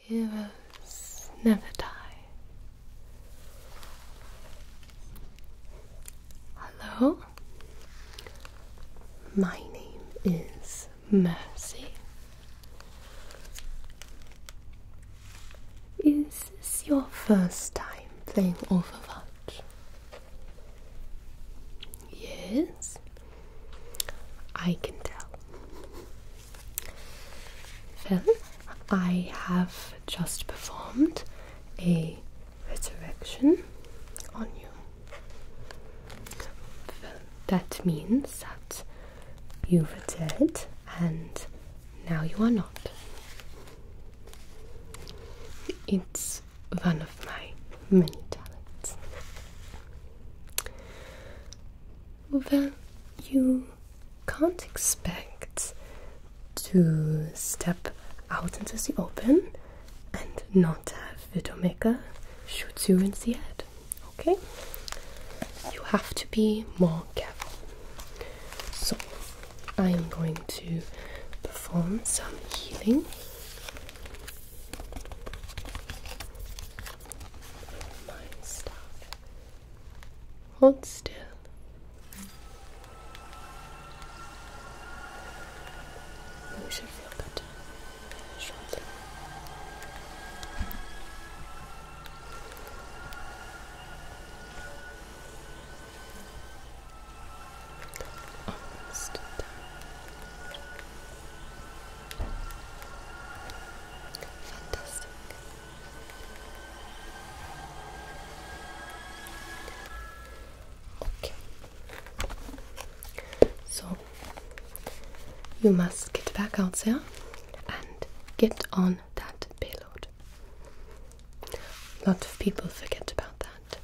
Heroes never die. Hello? My name is Mercy. Is this your first time playing Overwatch? Yes? I can tell. Well, I have just performed a resurrection on you. Well, that means that you were dead and now you are not. It's one of my many talents. Well, you can't expect to step out into the open and not have Widowmaker shoot you in the head, okay? You have to be more careful. So, I am going to perform some healing. My stuff. Hold still. You should feel better shortly. Almost done. Fantastic. Okay. So you must get back out there and get on that payload. A lot of people forget about that.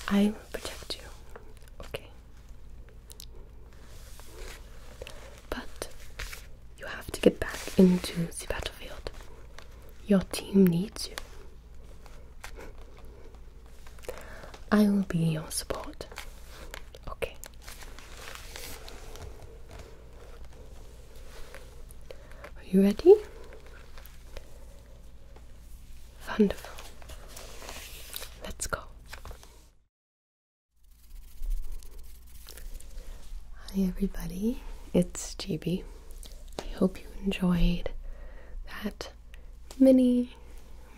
I will protect you, okay? But you have to get back into the battlefield. Your team needs you. I will be your support. Okay. Are you ready? Wonderful. Let's go. Hi everybody, it's Gibi. I hope you enjoyed that mini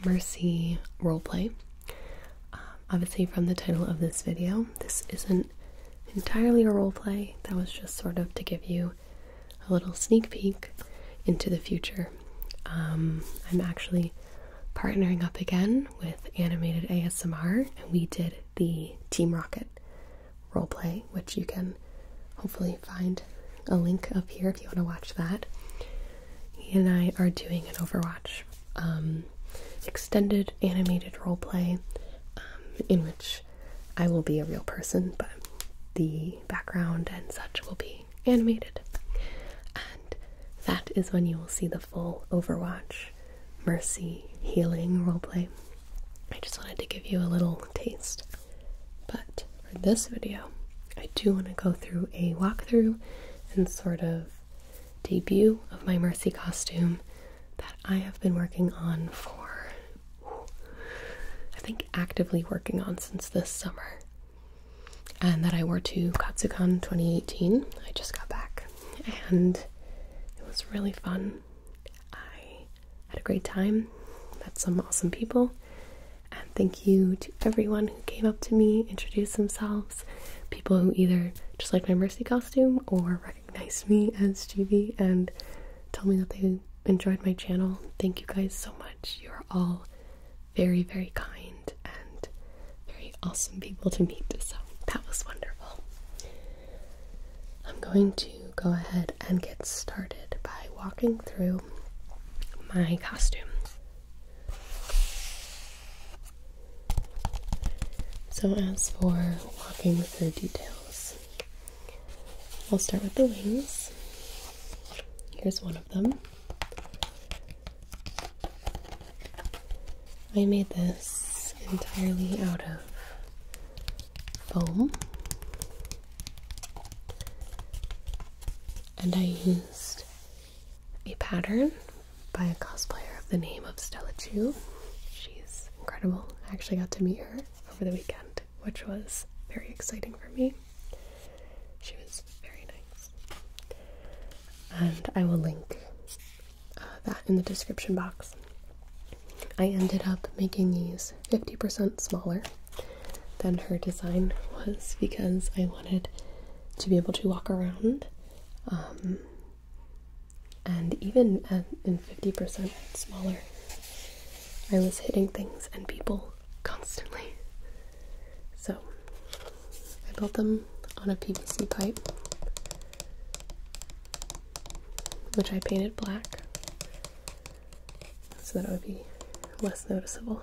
Mercy roleplay. Obviously from the title of this video, this isn't entirely a roleplay. That was just sort of to give you a little sneak peek into the future. I'm actually partnering up again with Animated ASMR, and we did the Team Rocket roleplay, which you can hopefully find a link up here if you want to watch that. He and I are doing an Overwatch extended animated roleplay in which I will be a real person, but the background and such will be animated. And that is when you will see the full Overwatch Mercy healing roleplay. I just wanted to give you a little taste. But for this video, I do want to go through a walkthrough and sort of debut of my Mercy costume that I have been working on for, I think actively working on since this summer, and that I wore to Katsucon 2018. I just got back and it was really fun. I had a great time, met some awesome people, and thank you to everyone who came up to me, introduced themselves, people who either just liked my Mercy costume or recognized me as Gibi and told me that they enjoyed my channel. Thank you guys so much. You're all very, very kind and very awesome people to meet, so that was wonderful. I'm going to go ahead and get started by walking through my costume. So as for walking through details, I'll start with the wings. Here's one of them. I made this entirely out of foam, and I used pattern by a cosplayer of the name of Stella Chu. She's incredible. I actually got to meet her over the weekend, which was very exciting for me. She was very nice. And I will link that in the description box. I ended up making these 50% smaller than her design was because I wanted to be able to walk around. And even in 50% smaller, I was hitting things and people constantly. So I built them on a PVC pipe, which I painted black so that it would be less noticeable.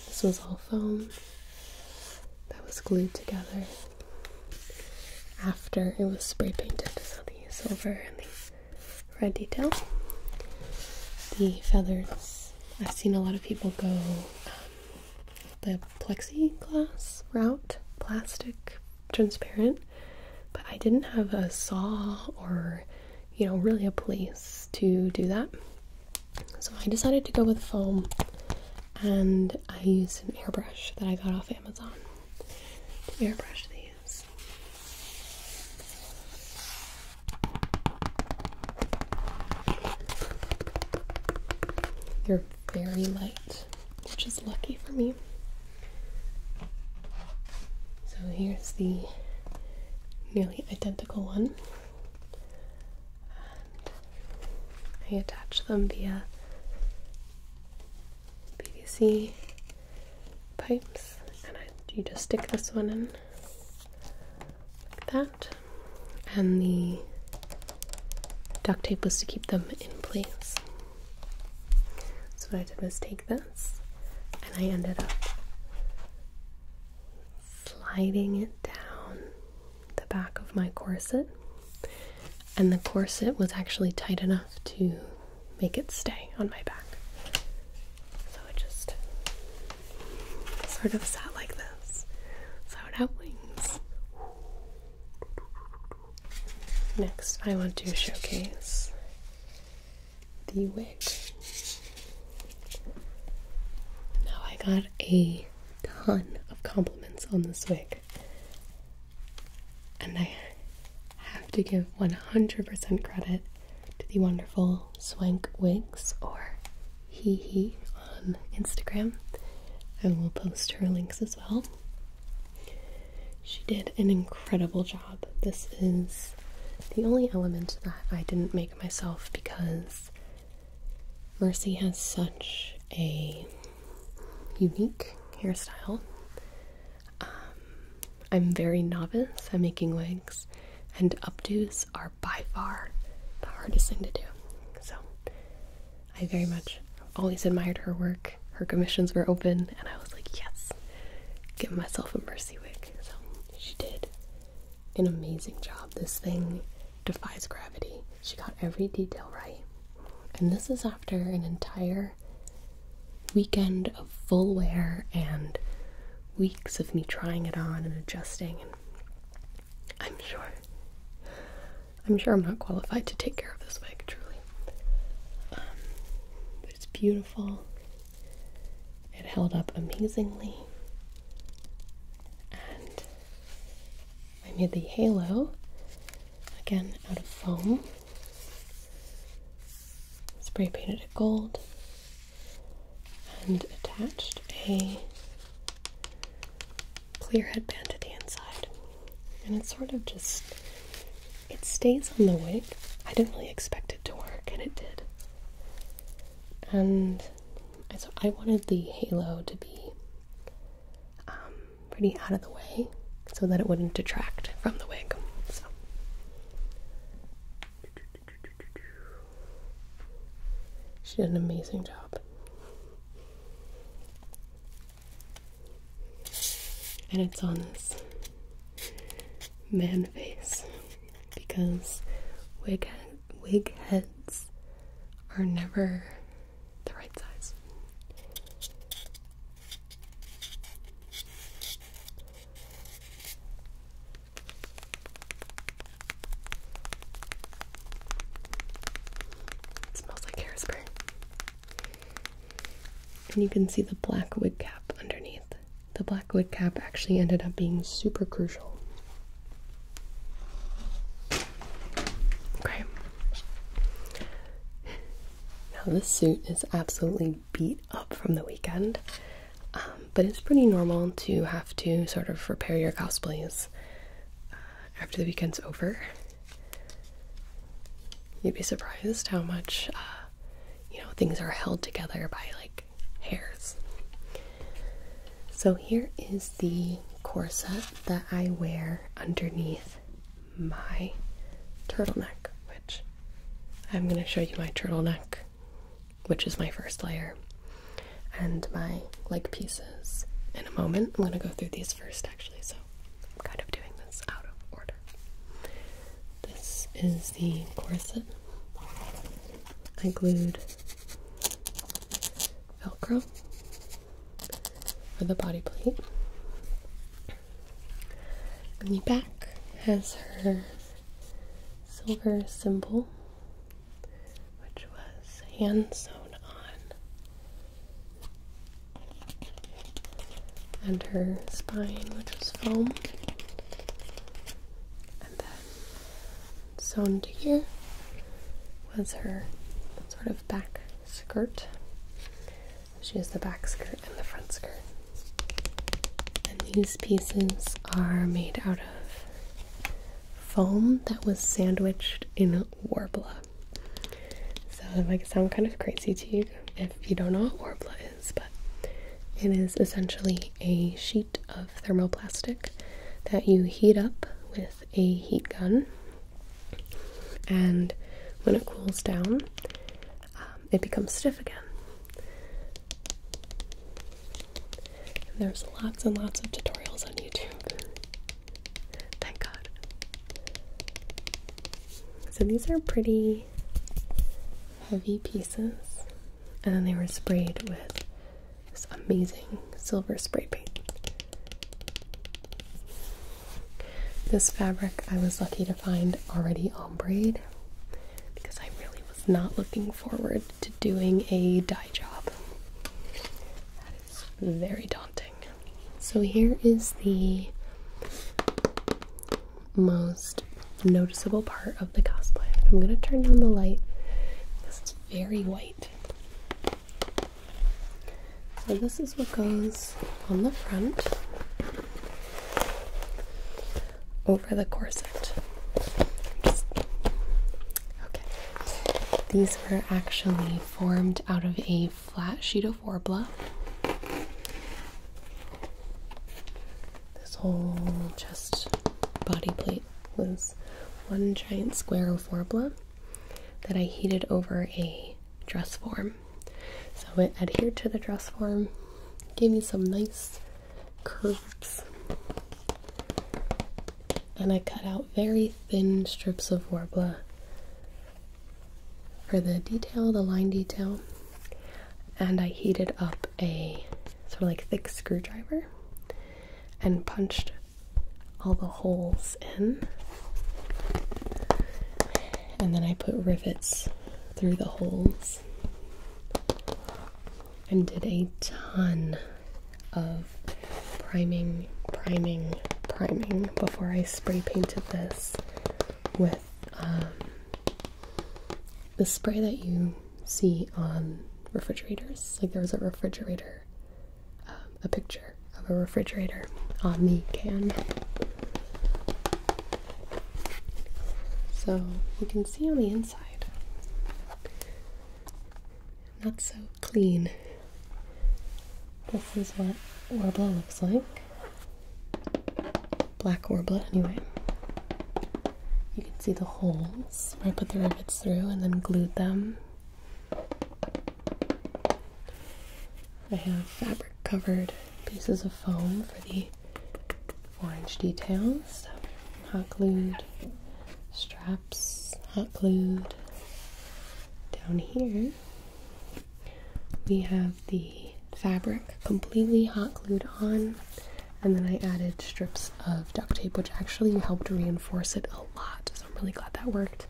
This was all foam that was glued together after it was spray painted, so the silver and the red detail. The feathers, I've seen a lot of people go the plexiglass route, plastic, transparent, but I didn't have a saw or, you know, really a place to do that. So I decided to go with foam, and I used an airbrush that I got off Amazon to airbrush these. They're very light, which is lucky for me. So here's the nearly identical one. And I attach them via PVC pipes, and you just stick this one in like that, and the duct tape was to keep them in place. So what I did was take this, and I ended up sliding it down the back of my corset, and the corset was actually tight enough to make it stay on my back. So it just sort of sat like this, so I would have wings. Next, I want to showcase the wig. Now, I got a ton of compliments on this wig, and I have to give 100% credit to the wonderful Swank Wigs, or He on Instagram. I will post her links as well. She did an incredible job. This is the only element that I didn't make myself because Mercy has such a unique hairstyle. I'm very novice at making wigs, and updos are by far the hardest thing to do. So I very much always admired her work. Her commissions were open, and I was like, yes, give myself a Mercy wig. So she did an amazing job. This thing defies gravity. She got every detail right. And this is after an entire weekend of full wear and weeks of me trying it on and adjusting, and I'm sure I'm not qualified to take care of this wig, truly. But it's beautiful. It held up amazingly, and I made the halo again out of foam, spray painted it gold, and attached a clear headband to the inside. And it's sort of just, it stays on the wig. I didn't really expect it to work, and it did. And so I wanted the halo to be pretty out of the way so that it wouldn't detract from the wig. So she did an amazing job. And it's on this man face because wig heads are never the right size. And you can see the black wig cap underneath. The black wig cap actually ended up being super crucial. Okay. Now this suit is absolutely beat up from the weekend, but it's pretty normal to have to sort of repair your cosplays after the weekend's over. You'd be surprised how much, things are held together by like hairs. So here is the corset that I wear underneath my turtleneck, which I'm going to show you my turtleneck, which is my first layer, and my leg pieces in a moment. I'm going to go through these first actually, so I'm kind of doing this out of order. This is the corset. I glued Velcro for the body plate. And the back has her silver symbol, which was hand sewn on, and her spine, which was foam, and then sewn to here was her sort of back skirt. She has the back skirt and the front skirt. And these pieces are made out of foam that was sandwiched in Worbla. So it might sound kind of crazy to you if you don't know what Worbla is, but it is essentially a sheet of thermoplastic that you heat up with a heat gun, and when it cools down, it becomes stiff again. And there's lots and lots of tutorials on YouTube. Thank God. So these are pretty heavy pieces, and then they were sprayed with this amazing silver spray paint. This fabric I was lucky to find already ombre'd, because I really was not looking forward to doing a dye job. That is very daunting. So here is the most noticeable part of the cosplay. I'm going to turn down the light because it's very white. So this is what goes on the front over the corset. Okay. These were actually formed out of a flat sheet of Worbla. This whole chest body plate was one giant square of Worbla that I heated over a dress form. So it adhered to the dress form, gave me some nice curves, and I cut out very thin strips of Worbla for the detail, the line detail, and I heated up a sort of like thick screwdriver and punched all the holes in, and then I put rivets through the holes and did a ton of priming before I spray painted this with the spray that you see on refrigerators. Like there was a refrigerator, a picture of a refrigerator on the can. So you can see on the inside, not so clean. This is what Worbla looks like. Black Worbla, anyway. You can see the holes where I put the rivets through and then glued them. I have fabric covered pieces of foam for the orange details. Hot glued straps, hot glued. Down here we have the fabric completely hot glued on, and then I added strips of duct tape, which actually helped reinforce it a lot, so I'm really glad that worked.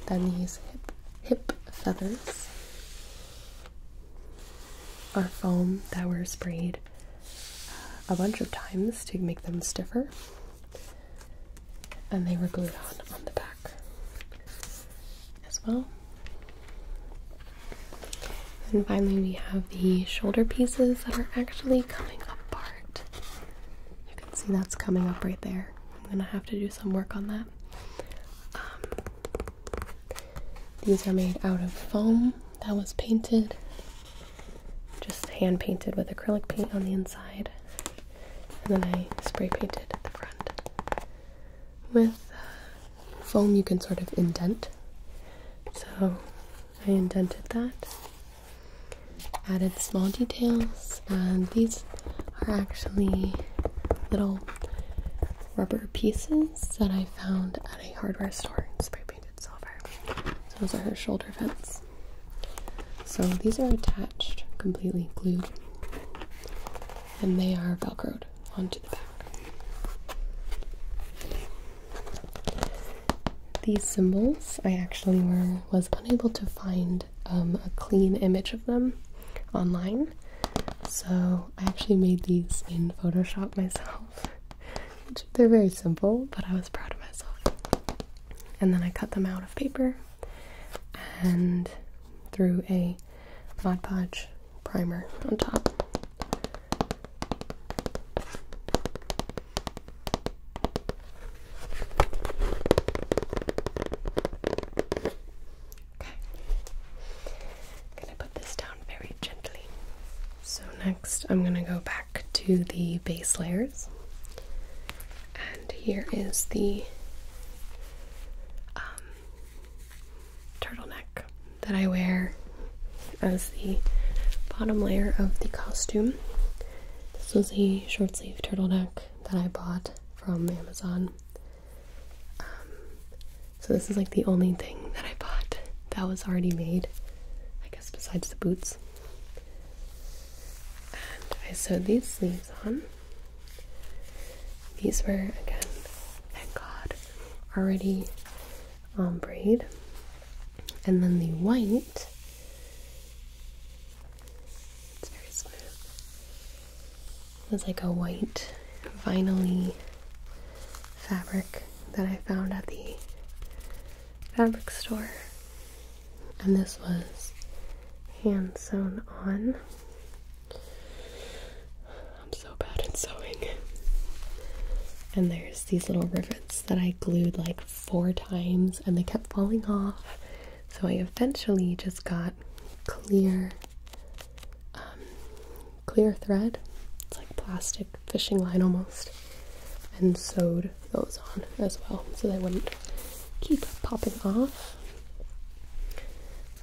Then these hip feathers are foam that were sprayed a bunch of times to make them stiffer, and they were glued on the back as well. And finally we have the shoulder pieces that are actually coming apart. You can see that's coming up right there. I'm gonna have to do some work on that. These are made out of foam that was painted, just hand painted with acrylic paint on the inside, and then I spray painted the front. With foam you can sort of indent, so I indented that, added small details, and these are actually little rubber pieces that I found at a hardware store and spray painted silver. So those are her shoulder vents. So these are attached, completely glued, and they are velcroed onto the back. These symbols, I actually was unable to find a clean image of them online, so I actually made these in Photoshop myself. They're very simple, but I was proud of myself. And then I cut them out of paper and threw a Mod Podge primer on top. Okay, I'm gonna put this down very gently. So next I'm gonna go back to the base layers. Here is the turtleneck that I wear as the bottom layer of the costume. This was a short sleeve turtleneck that I bought from Amazon. So this is like the only thing that I bought that was already made, I guess, besides the boots. And I sewed these sleeves on. These were, again, thank God, already braid. And then the white, it's very smooth. It was like a white vinyl-y fabric that I found at the fabric store. And this was hand sewn on. I'm so bad at sewing. And there's these little rivets that I glued like 4 times and they kept falling off. So I eventually just got clear thread. It's like plastic fishing line almost. And sewed those on as well so they wouldn't keep popping off.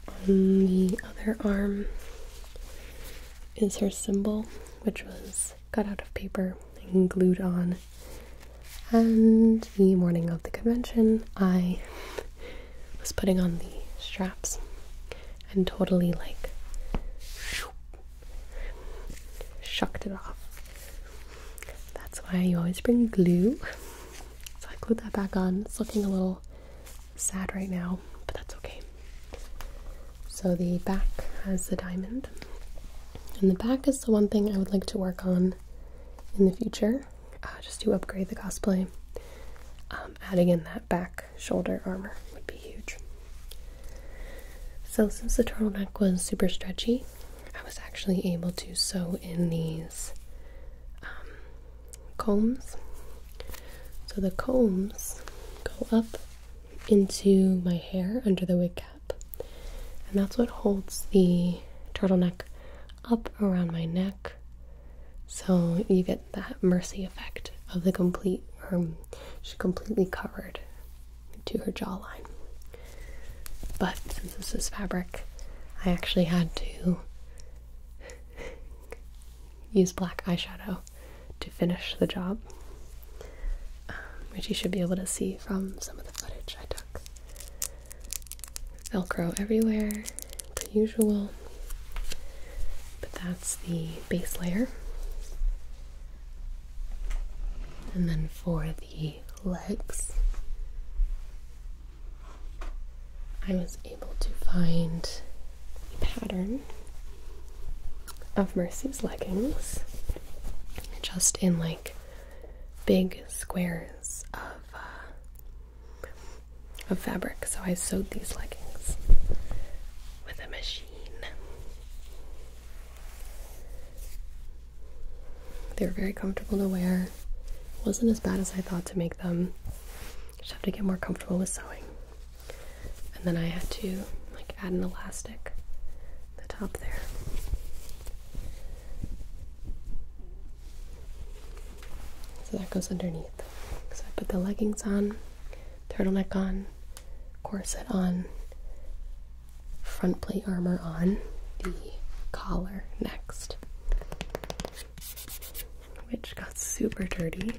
On the other arm is her symbol, which was cut out of paper and glued on. And the morning of the convention, I was putting on the straps and totally like shucked it off. That's why you always bring glue. So I glued that back on. It's looking a little sad right now, but that's okay. So the back has the diamond. And the back is the one thing I would like to work on in the future. Just to upgrade the cosplay. Adding in that back shoulder armor would be huge. So since the turtleneck was super stretchy, I was actually able to sew in these combs. So the combs go up into my hair under the wig cap, and that's what holds the turtleneck up around my neck. So you get that Mercy effect of the complete, she's completely covered to her jawline. But since this is fabric, I actually had to use black eyeshadow to finish the job, which you should be able to see from some of the footage I took. Velcro everywhere, per usual, but that's the base layer. And then for the legs, I was able to find a pattern of Mercy's leggings, just in like big squares of fabric. So I sewed these leggings with a machine. They were very comfortable to wear. It wasn't as bad as I thought to make them. Just have to get more comfortable with sewing. And then I had to like add an elastic at the top there. So that goes underneath. So I put the leggings on, turtleneck on, corset on, front plate armor on, the collar next, which got super dirty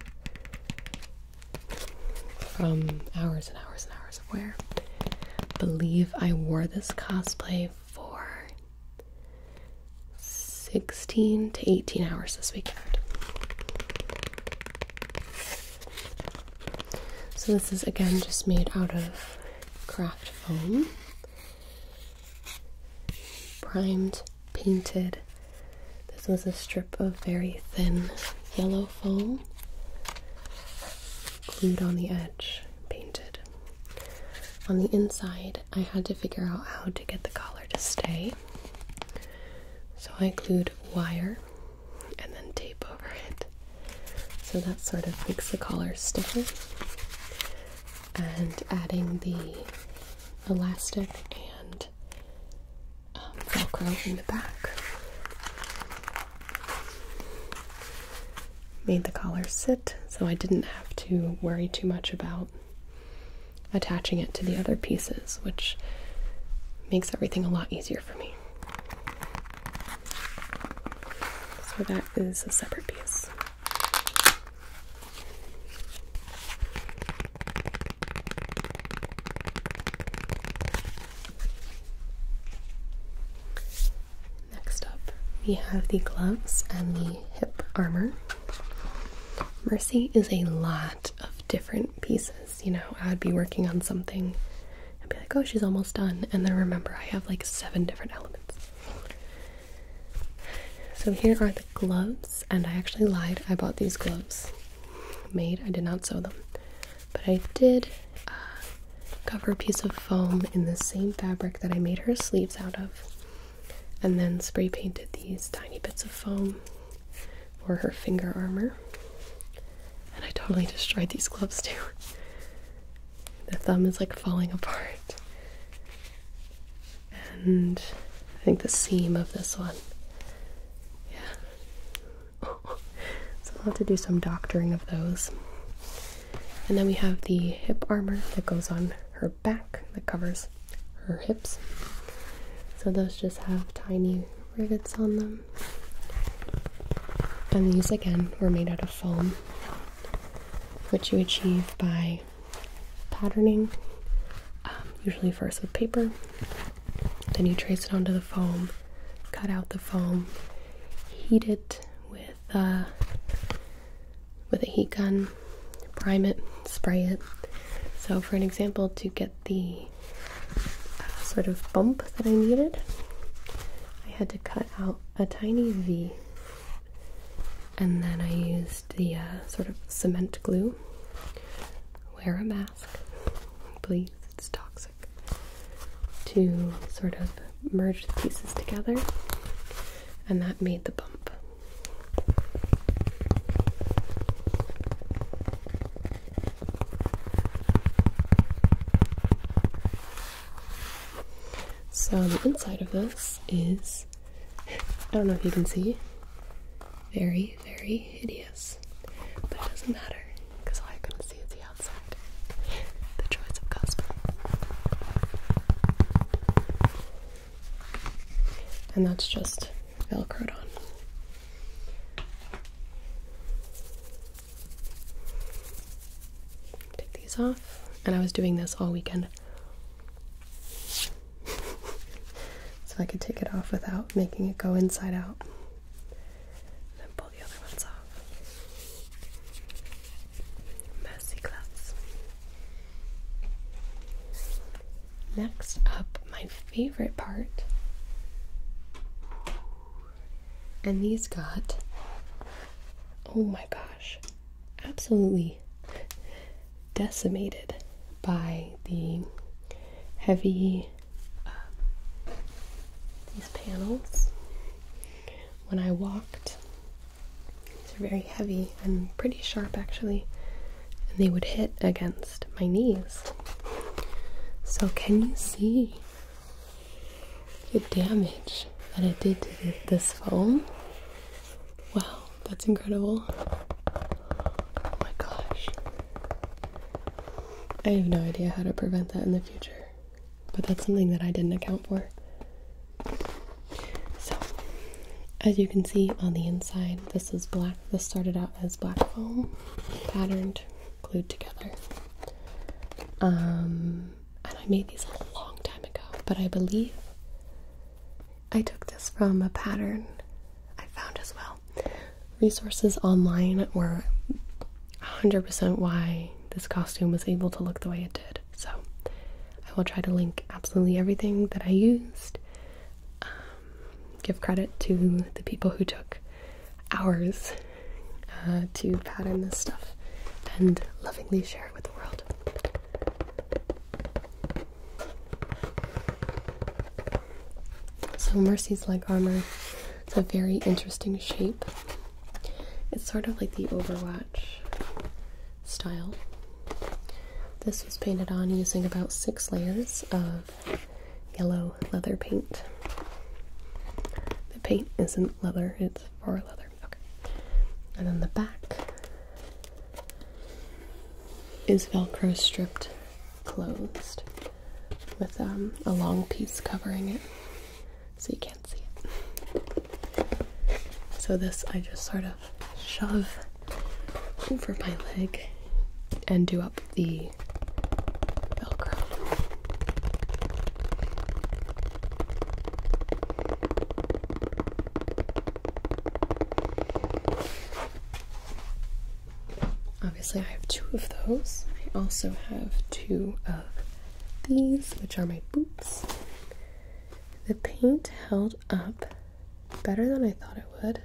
from hours and hours and hours of wear. I believe I wore this cosplay for 16 to 18 hours this weekend. So this is again just made out of craft foam, primed, painted. This was a strip of very thin yellow foam, glued on the edge, painted. On the inside, I had to figure out how to get the collar to stay. So I glued wire and then tape over it. So that sort of makes the collar stiffer. And adding the elastic and Velcro in the back made the collar sit, so I didn't have to worry too much about attaching it to the other pieces, which makes everything a lot easier for me. So that is a separate piece. We have the gloves and the hip armor. Mercy is a lot of different pieces. You know, I would be working on something and be like, oh, she's almost done. And then remember, I have like 7 different elements. So here are the gloves, and I actually lied. I bought these gloves made. I did not sew them. But I did cover a piece of foam in the same fabric that I made her sleeves out of, and then spray painted these tiny bits of foam for her finger armor. And I totally destroyed these gloves too. The thumb is like falling apart. And I think the seam of this one, yeah. So I'll have to do some doctoring of those. And then we have the hip armor that goes on her back that covers her hips. So those just have tiny rivets on them. And these again were made out of foam, which you achieve by patterning, usually first with paper. Then you trace it onto the foam, cut out the foam, heat it with a heat gun, prime it, spray it. So for an example, to get the sort of bump that I needed, I had to cut out a tiny V, and then I used the sort of cement glue. Wear a mask, please, it's toxic. To sort of merge the pieces together, and that made the bump. So the inside of this is, I don't know if you can see, very, very hideous. But it doesn't matter, because all I couldn't see is the outside. The joys of cosplay. And that's just Velcroed on. Take these off, and I was doing this all weekend. I could take it off without making it go inside out. Then pull the other ones off. Messy gloves. Next up, my favorite part And these got, oh my gosh, absolutely decimated by the heavy, these panels. When I walked, these are very heavy and pretty sharp actually, and they would hit against my knees. So can you see the damage that it did to this foam? Wow, that's incredible. Oh my gosh. I have no idea how to prevent that in the future, but that's something that I didn't account for. So, as you can see on the inside, this is black. This started out as black foam, patterned, glued together. And I made these a long time ago, but I believe I took this from a pattern I found as well. Resources online were 100% why this costume was able to look the way it did. So I will try to link absolutely everything that I used. Give credit to the people who took hours to pattern this stuff and lovingly share it with the world. So Mercy's leg armor, it's a very interesting shape. It's sort of like the Overwatch style. This was painted on using about 6 layers of yellow leather paint. The paint isn't leather, it's for leather. Okay. And then the back is Velcro stripped closed with a long piece covering it, so you can't see it. So this I just sort of shove over my leg and do up the Velcro. Obviously I have 2 of those. I also have 2 of these, which are my boots. The paint held up better than I thought it would.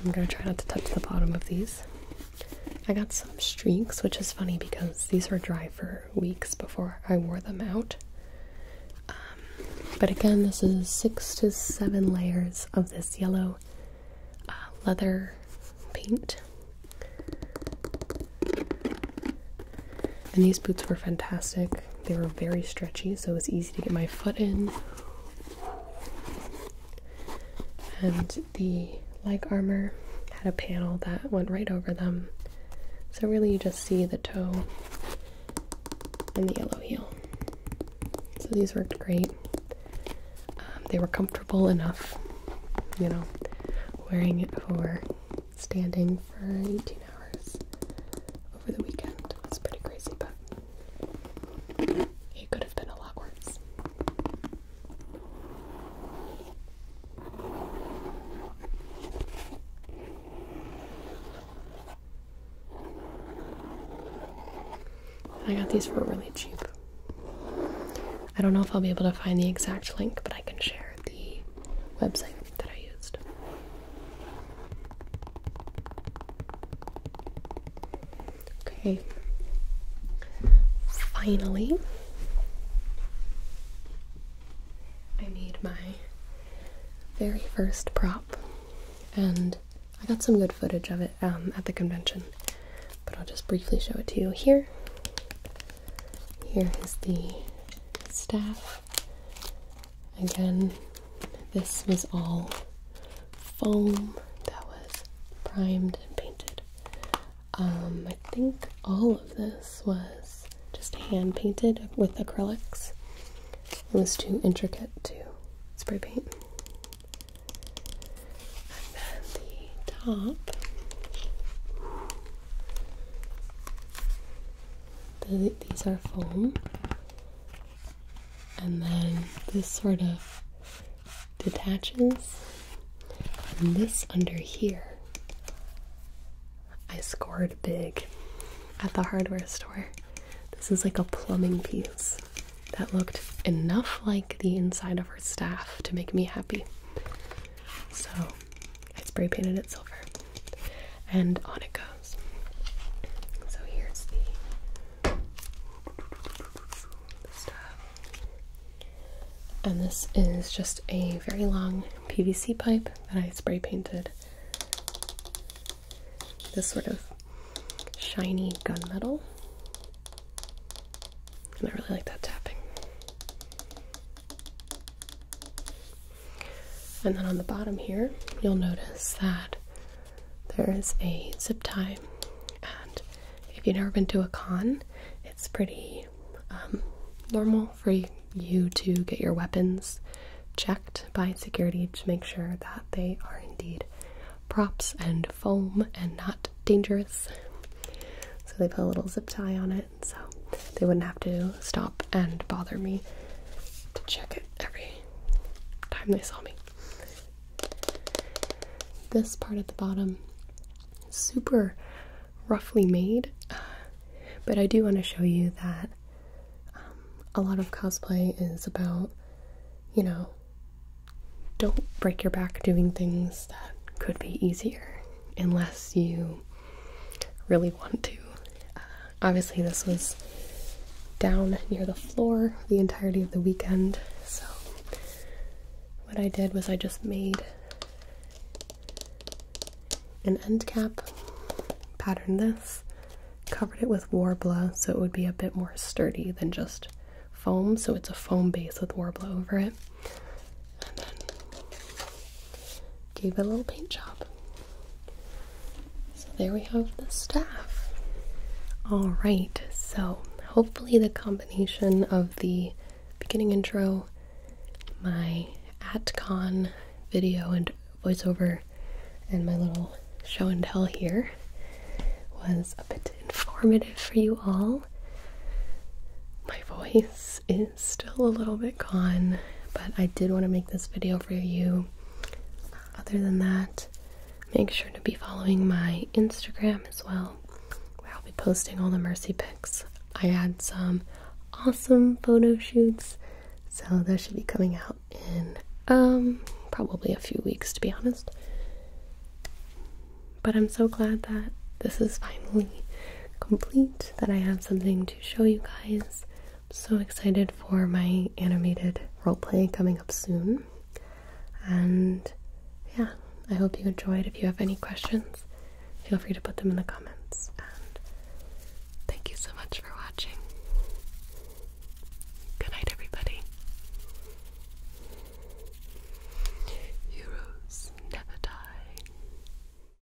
I'm gonna try not to touch the bottom of these. I got some streaks, which is funny because these were dry for weeks before I wore them out. But again, this is 6 to 7 layers of this yellow leather paint. And these boots were fantastic. They were very stretchy, so it was easy to get my foot in. And the leg armor had a panel that went right over them. So really you just see the toe and the yellow heel. So these worked great. They were comfortable enough, you know, wearing it for standing for 18 hours over the weekend. It's pretty crazy, but it could have been a lot worse. I got these for really cheap. I don't know if I'll be able to find the exact link, but I can share the website that I used. Okay. Finally, I made my very first prop, and I got some good footage of it at the convention, but I'll just briefly show it to you here. Here is the staff. Again, this was all foam that was primed and painted. I think all of this was just hand painted with acrylics. It was too intricate to spray paint. And then the top, these are foam. And then this sort of detaches, and this under here I scored big at the hardware store. This is like a plumbing piece that looked enough like the inside of her staff to make me happy. So I spray painted it silver, and on it goes. So here's the stuff. And this is just a very long PVC pipe that I spray painted this sort of shiny gunmetal. And I really like that tapping. And then on the bottom here, you'll notice that there is a zip tie. And if you've never been to a con, it's pretty normal for you to get your weapons checked by security to make sure that they are indeed props and foam and not dangerous. So they put a little zip tie on it so they wouldn't have to stop and bother me to check it every time they saw me. This part at the bottom is super roughly made, but I do want to show you that a lot of cosplay is about, you know, don't break your back doing things that could be easier unless you really want to. Obviously this was down near the floor the entirety of the weekend, so what I did was I just made an end cap, patterned this, covered it with Warbler so it would be a bit more sturdy than just foam, so it's a foam base with Warbler over it, and then gave it a little paint job. So there we have the staff. Alright, so hopefully the combination of the beginning intro, my at-con video and voiceover, and my little show and tell here was a bit informative for you all. My voice is still a little bit gone, but I did want to make this video for you. Other than that, make sure to be following my Instagram as well, where I'll be posting all the Mercy pics. I had some awesome photo shoots, so those should be coming out in probably a few weeks, to be honest. But I'm so glad that this is finally complete, that I have something to show you guys. I'm so excited for my animated roleplay coming up soon. And yeah, I hope you enjoyed. If you have any questions, feel free to put them in the comments. And thank you so much for